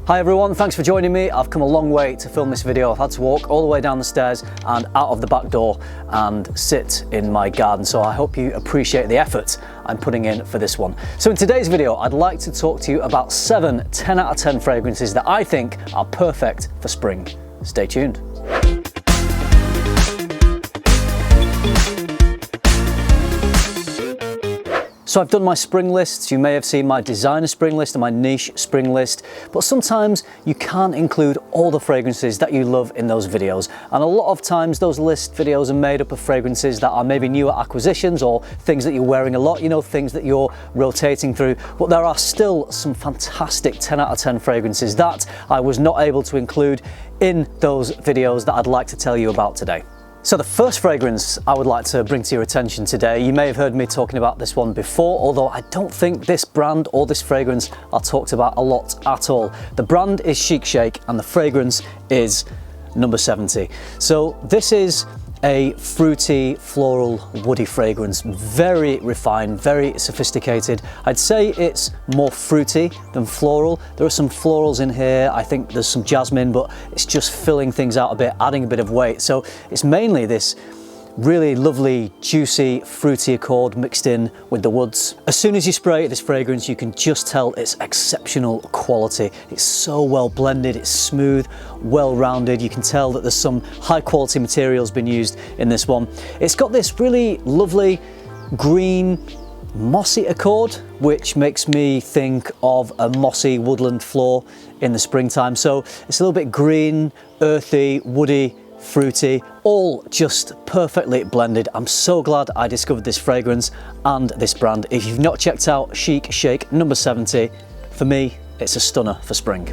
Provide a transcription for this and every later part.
Hi everyone, thanks for joining me. I've come a long way to film this video. I've had to walk all the way down the stairs and out of the back door and sit in my garden. So I hope you appreciate the effort I'm putting in for this one. So in today's video, I'd like to talk to you about 7 10 out of 10 fragrances that I think are perfect for spring. Stay tuned. So I've done my spring lists. You may have seen my designer spring list and my niche spring list, but sometimes you can't include all the fragrances that you love in those videos. And a lot of times those list videos are made up of fragrances that are maybe newer acquisitions or things that you're wearing a lot, you know, things that you're rotating through. But there are still some fantastic 10 out of 10 fragrances that I was not able to include in those videos that I'd like to tell you about today. So the first fragrance I would like to bring to your attention today, you may have heard me talking about this one before, although I don't think this brand or this fragrance are talked about a lot at all. The brand is Chic Shaik and the fragrance is number 70. So this is a fruity, floral, woody fragrance, very refined, very sophisticated. I'd say it's more fruity than floral. There are some florals in here. I think there's some jasmine, but it's just filling things out a bit, adding a bit of weight. So it's mainly this really lovely, juicy, fruity accord mixed in with the woods. As soon as you spray this fragrance, you can just tell it's exceptional quality. It's so well blended, it's smooth, well-rounded. You can tell that there's some high quality materials been used in this one. It's got this really lovely green, mossy accord, which makes me think of a mossy woodland floor in the springtime. So it's a little bit green, earthy, woody, fruity, all just perfectly blended. I'm so glad I discovered this fragrance and this brand. If you've not checked out Chic Shaik number 70, for me, it's a stunner for spring.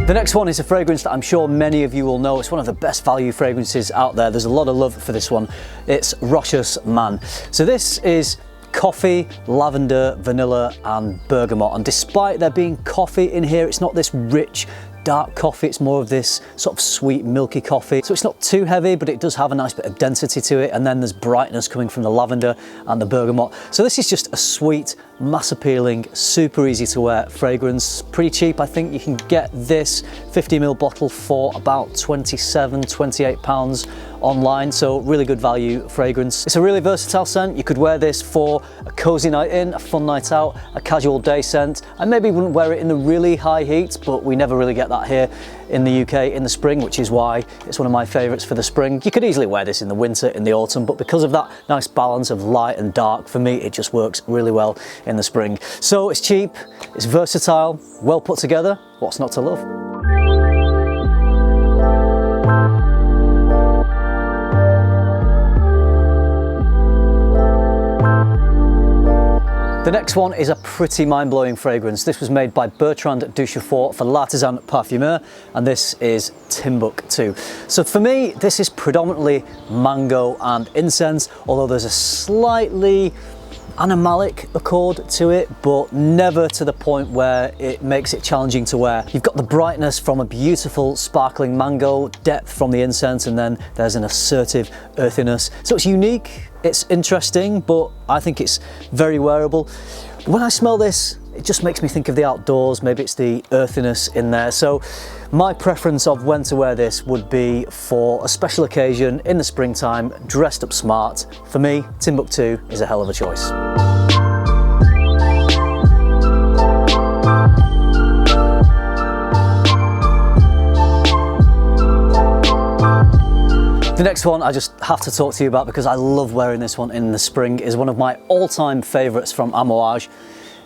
The next one is a fragrance that I'm sure many of you will know. It's one of the best value fragrances out there. There's a lot of love for this one. It's Rochas Man. So this is coffee, lavender, vanilla and bergamot. And despite there being coffee in here, it's not this rich, dark coffee. It's more of this sort of sweet, milky coffee. So it's not too heavy, but it does have a nice bit of density to it. And then there's brightness coming from the lavender and the bergamot. So this is just a sweet, mass appealing, super easy to wear fragrance. Pretty cheap. I think you can get this 50ml bottle for about 27, 28 pounds online. So really good value fragrance. It's a really versatile scent. You could wear this for a cozy night in, a fun night out, a casual day scent. I maybe wouldn't wear it in the really high heat, but we never really get that here in the UK in the spring, which is why it's one of my favorites for the spring. You could easily wear this in the winter, in the autumn, but because of that nice balance of light and dark, for me, it just works really well in the spring. So it's cheap, it's versatile, well put together. What's not to love? The next one is a pretty mind-blowing fragrance. This was made by Bertrand Duchefort for L'Artisan Parfumeur, and this is Timbuktu. So for me, this is predominantly mango and incense, although there's a slightly animalic accord to it, but never to the point where it makes it challenging to wear. You've got the brightness from a beautiful sparkling mango, depth from the incense, and then there's an assertive earthiness. So it's unique, it's interesting, but I think it's very wearable. When I smell this, it just makes me think of the outdoors. Maybe it's the earthiness in there. So my preference of when to wear this would be for a special occasion in the springtime, dressed up smart. For me, Timbuktu is a hell of a choice. The next one I just have to talk to you about because I love wearing this one in the spring is one of my all-time favorites from Amouage.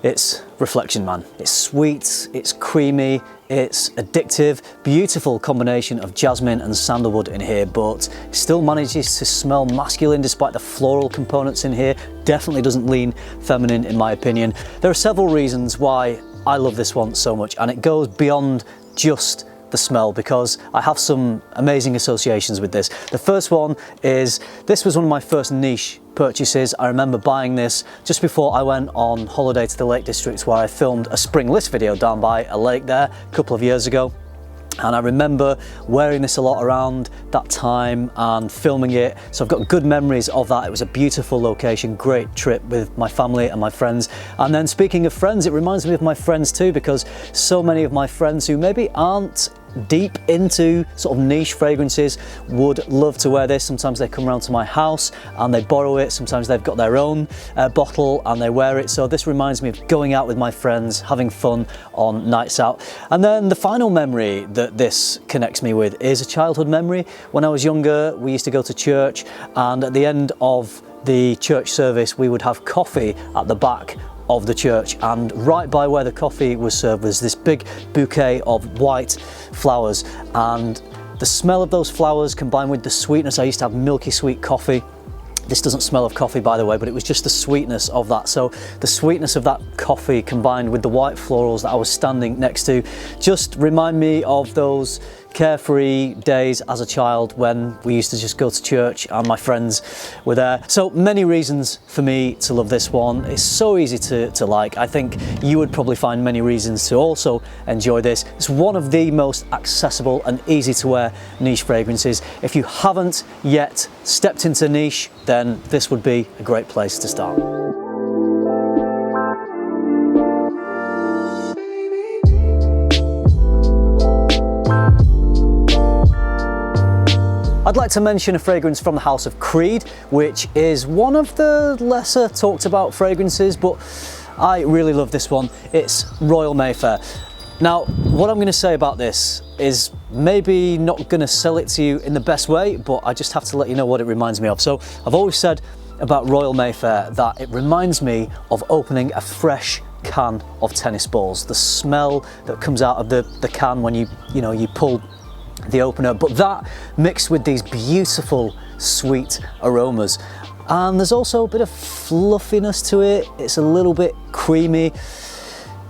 It's Reflection Man. It's sweet, it's creamy, it's addictive, beautiful combination of jasmine and sandalwood in here, but it still manages to smell masculine despite the floral components in here. Definitely doesn't lean feminine in my opinion. There are several reasons why I love this one so much, and it goes beyond just the smell because I have some amazing associations with this. The first one is, this was one of my first niche purchases. I remember buying this just before I went on holiday to the Lake District where I filmed a spring list video down by a lake there a couple of years ago. And I remember wearing this a lot around that time and filming it. So I've got good memories of that. It was a beautiful location, great trip with my family and my friends. And then speaking of friends, it reminds me of my friends too, because so many of my friends who maybe aren't deep into sort of niche fragrances would love to wear this. Sometimes they come around to my house and they borrow it. Sometimes they've got their own bottle and they wear it. So this reminds me of going out with my friends, having fun on nights out. And then the final memory that this connects me with is a childhood memory. When I was younger, we used to go to church, and at the end of the church service, we would have coffee at the back of the church, and right by where the coffee was served was this big bouquet of white flowers, and the smell of those flowers combined with the sweetness. I used to have milky sweet coffee. This doesn't smell of coffee, by the way, but it was just the sweetness of that. So the sweetness of that coffee combined with the white florals that I was standing next to just remind me of those carefree days as a child when we used to just go to church and my friends were there. So many reasons for me to love this one. It's so easy to like. I think you would probably find many reasons to also enjoy this. It's one of the most accessible and easy to wear niche fragrances. If you haven't yet stepped into niche, then this would be a great place to start. I'd like to mention a fragrance from the house of Creed, which is one of the lesser talked about fragrances, but I really love this one. It's Royal Mayfair. Now, what I'm going to say about this is maybe not going to sell it to you in the best way, but I just have to let you know what it reminds me of. So I've always said about Royal Mayfair that it reminds me of opening a fresh can of tennis balls. The smell that comes out of the can when you pull the opener, but that mixed with these beautiful sweet aromas. And there's also a bit of fluffiness to it. It's a little bit creamy.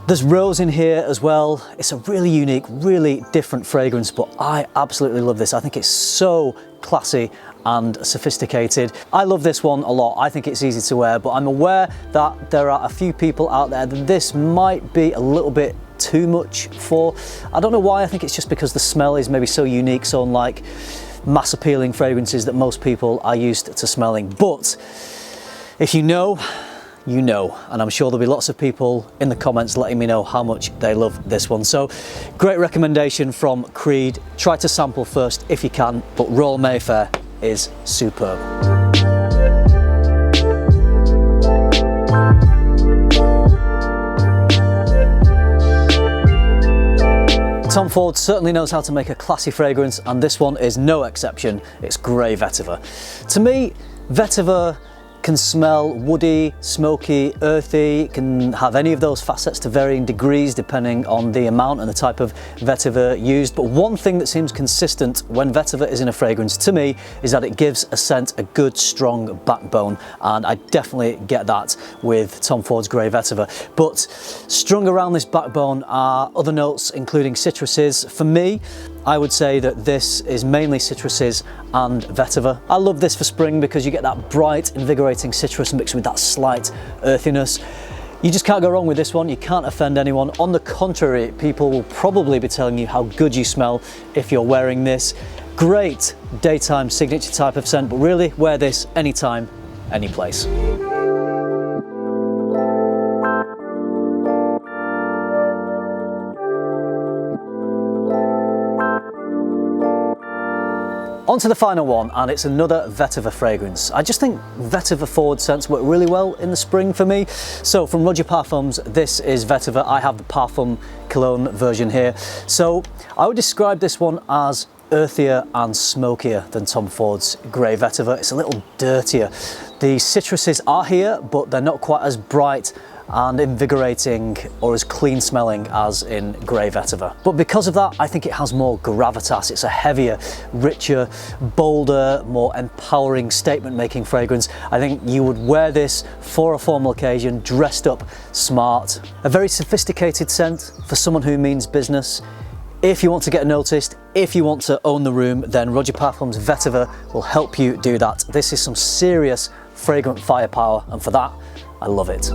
There's rose in here as well. It's a really unique, really different fragrance, but I absolutely love this. I think it's so classy and sophisticated. I love this one a lot. I think it's easy to wear, but I'm aware that there are a few people out there that this might be a little bit too much for. I don't know why. I think it's just because the smell is maybe so unique, so unlike mass appealing fragrances that most people are used to smelling. But if you know, you know, and I'm sure there'll be lots of people in the comments letting me know how much they love this one. So great recommendation from Creed. Try to sample first if you can, but Royal Mayfair is superb. Tom Ford certainly knows how to make a classy fragrance, and this one is no exception. It's Grey Vetiver. To me, Vetiver can smell woody, smoky, earthy. It can have any of those facets to varying degrees depending on the amount and the type of vetiver used. But one thing that seems consistent when vetiver is in a fragrance to me is that it gives a scent a good strong backbone, and I definitely get that with Tom Ford's Grey Vetiver. But strung around this backbone are other notes including citruses. For me, I would say that this is mainly citruses and vetiver. I love this for spring because you get that bright, invigorating citrus mixed with that slight earthiness. You just can't go wrong with this one. You can't offend anyone. On the contrary, people will probably be telling you how good you smell if you're wearing this. Great daytime signature type of scent, but really wear this anytime, any place. On to the final one, and it's another vetiver fragrance. I just think vetiver forward scents work really well in the spring for me. So from Roja Parfums, this is vetiver. I have the Parfum cologne version here. So I would describe this one as earthier and smokier than Tom Ford's Grey Vetiver. It's a little dirtier. The citruses are here, but they're not quite as bright and invigorating or as clean smelling as in Grey Vetiver. But because of that, I think it has more gravitas. It's a heavier, richer, bolder, more empowering statement making fragrance. I think you would wear this for a formal occasion, dressed up smart. A very sophisticated scent for someone who means business. If you want to get noticed, if you want to own the room, then Roja Parfums Vetiver will help you do that. This is some serious fragrant firepower, and for that, I love it.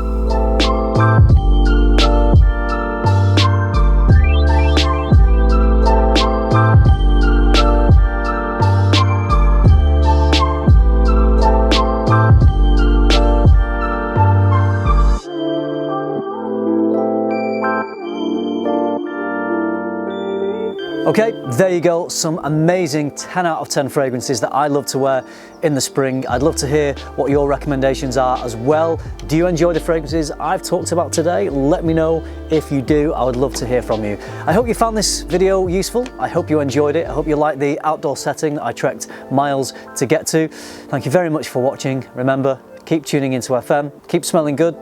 Okay, there you go, some amazing 10 out of 10 fragrances that I love to wear in the spring. I'd love to hear what your recommendations are as well. Do you enjoy the fragrances I've talked about today? Let me know if you do. I would love to hear from you. I hope you found this video useful. I hope you enjoyed it. I hope you liked the outdoor setting that I trekked miles to get to. Thank you very much for watching. Remember, keep tuning into FM, keep smelling good,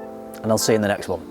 and I'll see you in the next one.